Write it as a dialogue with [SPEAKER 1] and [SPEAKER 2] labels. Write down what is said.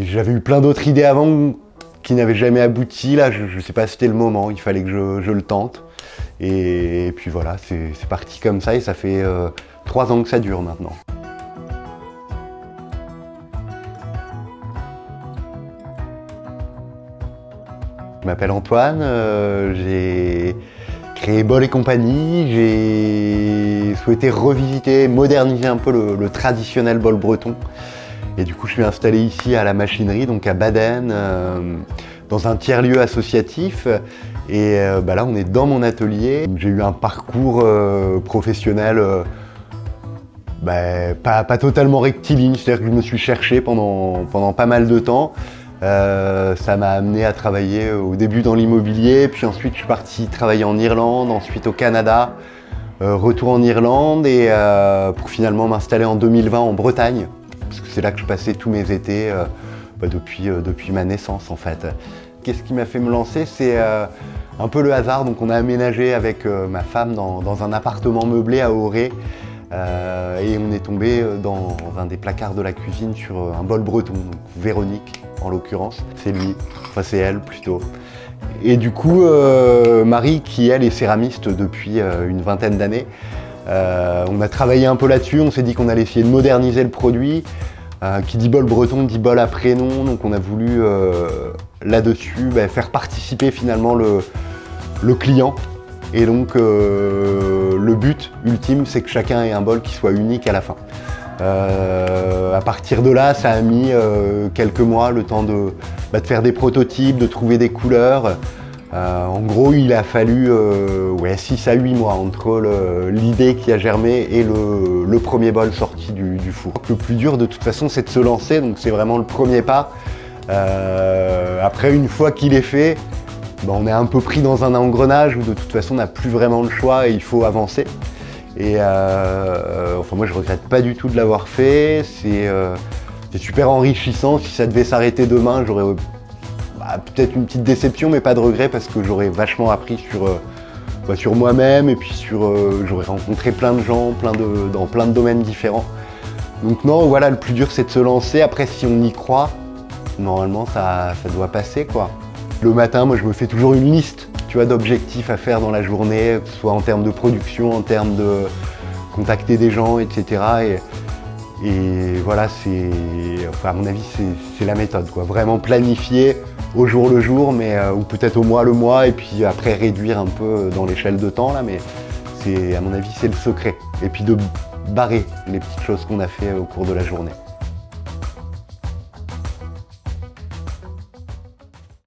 [SPEAKER 1] J'avais eu plein d'autres idées avant qui n'avaient jamais abouti. Là, je ne sais pas si c'était le moment, il fallait que je le tente. Et puis voilà, c'est parti comme ça et ça fait 3 ans que ça dure maintenant. Je m'appelle Antoine, j'ai créé Bol et compagnie, j'ai souhaité revisiter, moderniser un peu le traditionnel bol breton. Et du coup, je suis installé ici à la machinerie, donc à Baden, dans un tiers-lieu associatif. Et là, on est dans mon atelier. J'ai eu un parcours professionnel pas totalement rectiligne, c'est-à-dire que je me suis cherché pendant pas mal de temps. Ça m'a amené à travailler au début dans l'immobilier, puis ensuite je suis parti travailler en Irlande, ensuite au Canada, retour en Irlande et pour finalement m'installer en 2020 en Bretagne, parce que c'est là que je passais tous mes étés depuis ma naissance en fait. Qu'est-ce qui m'a fait me lancer? C'est un peu le hasard, donc on a aménagé avec ma femme dans un appartement meublé à Auray. Et on est tombé dans un des placards de la cuisine sur un bol breton, donc Véronique en l'occurrence, c'est lui, enfin c'est elle plutôt. Et du coup, Marie, qui elle est céramiste depuis une vingtaine d'années, on a travaillé un peu là-dessus, on s'est dit qu'on allait essayer de moderniser le produit. Qui dit bol breton dit bol à prénom, donc on a voulu là-dessus faire participer finalement le client. Et donc le but ultime, c'est que chacun ait un bol qui soit unique à la fin. À partir de là, ça a mis quelques mois, le temps de faire des prototypes, de trouver des couleurs. En gros, il a fallu 6 à 8 mois entre l'idée qui a germé et le premier bol sorti du four. Le plus dur de toute façon, c'est de se lancer, donc c'est vraiment le premier pas. Après, une fois qu'il est fait, on est un peu pris dans un engrenage où de toute façon on n'a plus vraiment le choix et il faut avancer. Et moi je regrette pas du tout de l'avoir fait, c'est super enrichissant. Si ça devait s'arrêter demain, j'aurais peut-être une petite déception mais pas de regret parce que j'aurais vachement appris sur moi-même et puis j'aurais rencontré plein de gens, dans plein de domaines différents. Donc non, voilà, le plus dur c'est de se lancer. Après si on y croit, normalement ça doit passer quoi. Le matin, moi je me fais toujours une liste, d'objectifs à faire dans la journée, que ce soit en termes de production, en termes de contacter des gens, etc. Et voilà, à mon avis, c'est la méthode, quoi. Vraiment planifier au jour le jour, ou peut-être au mois le mois, et puis après réduire un peu dans l'échelle de temps, là, mais à mon avis, c'est le secret. Et puis de barrer les petites choses qu'on a fait au cours de la journée.